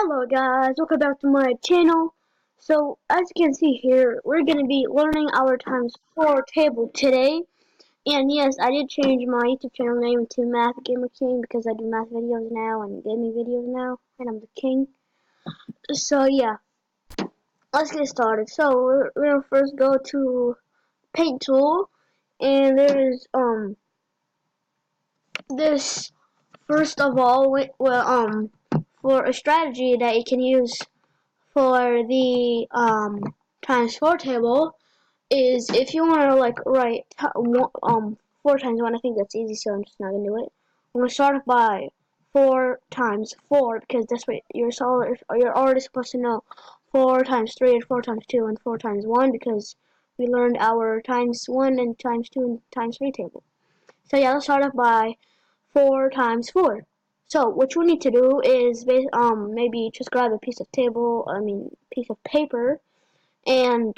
Hello guys, welcome back to my channel. So as you can see here, we're going to be learning our times 4 table today. And yes, I did change my YouTube channel name to Math Gamer King because I do math videos now and gaming videos now, and I'm the king. So yeah, let's get started. So we're going to first go to Paint Tool, and there's this first of all, for a strategy that you can use for the times 4 table is if you want to like write 4 times 1. I think that's easy, so I'm just not gonna do it. I'm gonna start by 4 times 4 because that's what you're already supposed to know. 4 times 3 and 4 times 2 and 4 times 1 because we learned our times 1 and times 2 and times 3 table. So yeah, let's start off by 4 times 4. So what you need to do is maybe just grab a piece of paper, and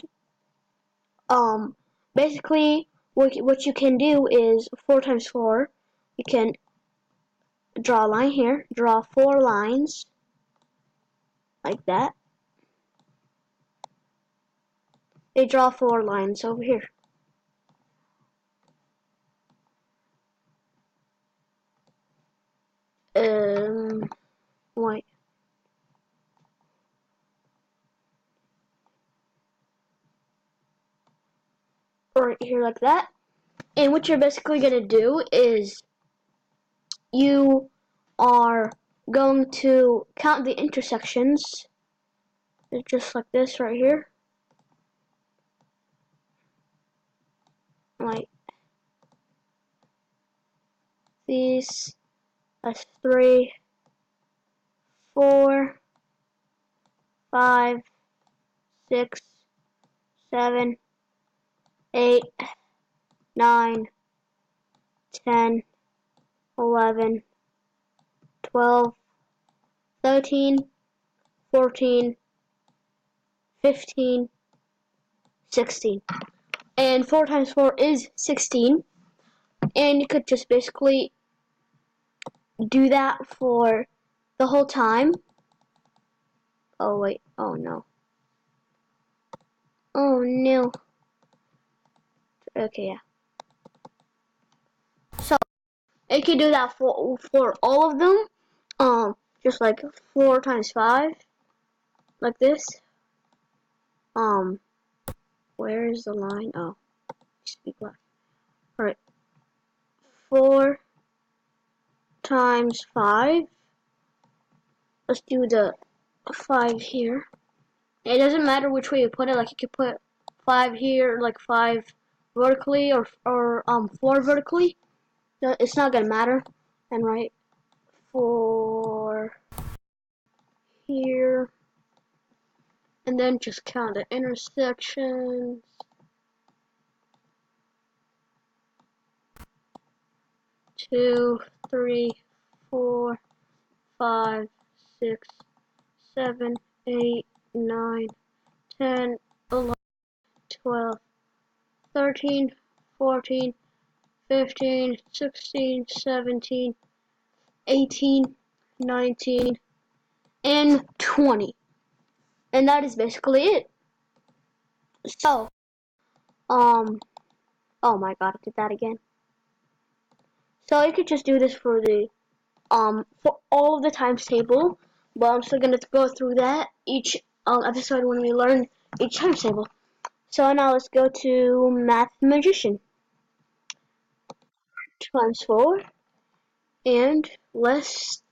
basically what you can do is 4 times 4. You can draw a line here, draw 4 lines like that. They draw 4 lines over here. Wait. Right here like that. And what you're basically gonna do is you are going to count the intersections, just like this right here. Like these, that's 3, 4, 5, 6, 7, 8, 9, 10, 11, 12, 13, 14, 15, 16. And 4 times 4 is 16. And you could just basically do that for the whole time. Oh wait, oh no. Oh no. Okay, yeah. So you can do that for all of them. Just like 4 times 5, like this. Where is the line? Oh, speak left. All right, 4 times 5. Let's do the 5 here. It doesn't matter which way you put it. Like you could put 5 here, like 5 vertically, or 4 vertically. It's not gonna matter. And write 4 here, and then just count the intersections. 2, 3, 4, 5, 6, 7, 8, 9, 10, 11, 12, 13, 14, 15, 16, 17, 18, 19, and 20. And that is basically it. So, oh my god, I did that again. So you could just do this for all of the times table, but I'm still gonna go through that each episode when we learn each times table. So now let's go to Math Magician times 4, and let's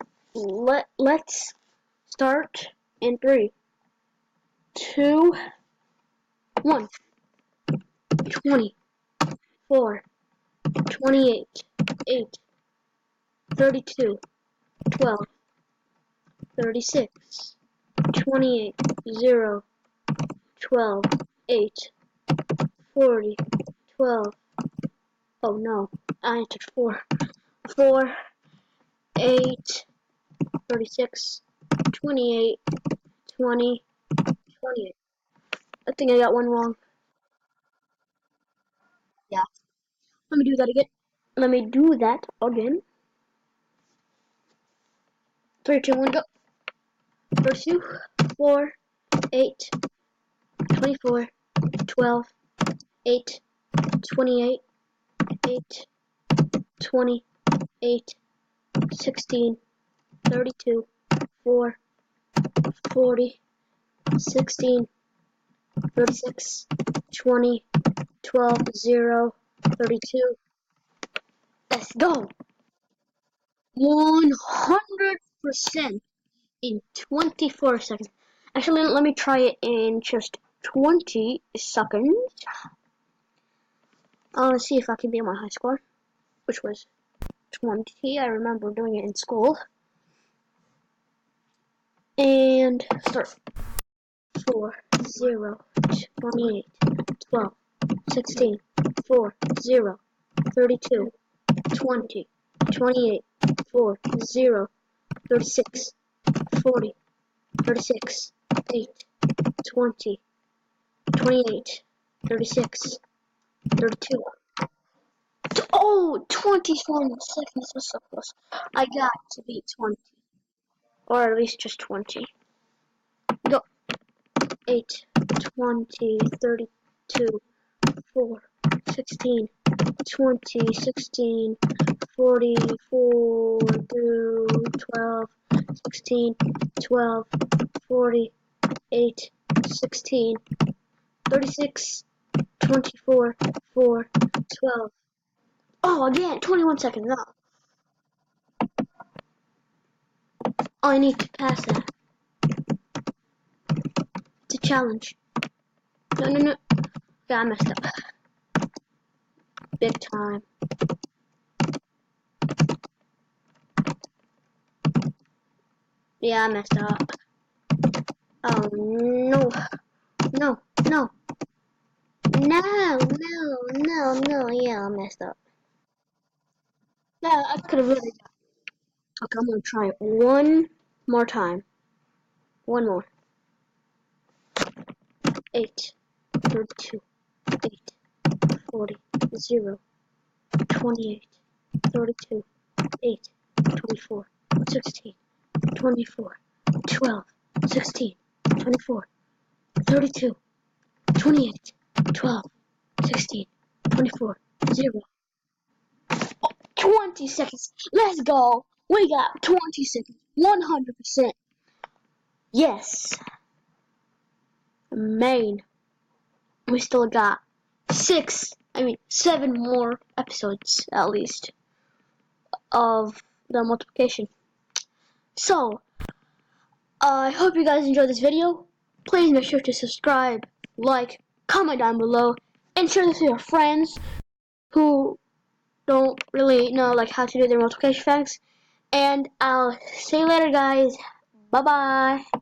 start in 3, 2, 1. 20, 4, 28, 8, 32, 12, 36, 28, 0, 12, 8, 40, 12. Oh no, I entered 4. 4, 8, 36, 28, 20, 28. I think I got one wrong. Yeah. Let me do that again. Let me do that again. 3, 2, 1, go. 32, 4, 8, 24, 12, 8, 28, 8, 20, 8, 16, 32, 4, 40, 16, 36, 20, 12, 0, 32. Let's go! 100% in 24 seconds. Actually, let me try it in just 20 seconds. Let's see if I can beat my high score, which was 20. I remember doing it in school. And start. 4, 0, 28, 12, 16, 4, 0, 32, 20, 28, 4, 0, 36, 40, 36, 8, 20, 28, 36, 32. Oh, 27 seconds was so close. I got to beat 20. Or at least just 20. Go. 8, 20, 32, 4, 16, 20, 16, 44, 12, 16, 12, 40, 8, 16, 36, 24, 4, 12. Oh, again, 21 seconds. No. Oh, I need to pass that. It's a challenge. No, no, no. Yeah, I messed up. Big time. Yeah, I messed up. Oh, no. No, no. No, no, no, no. Yeah, I messed up. Yeah, I could have really done. Okay, I'm gonna try it one more time. One more. 8, 32, 8, 40, 0, 28, 32, 8, 24, 16, 24, 12, 16, 24, 32, 28, 12, 16, 24, 0. 20 seconds. Let's go. We got 20 seconds. 100%. Yes. Main. We still got 7 more episodes at least of the multiplication. So, I hope you guys enjoyed this video. Please make sure to subscribe, like, comment down below, and share this with your friends who don't really know how to do their multiplication facts. And I'll see you later, guys. Bye bye.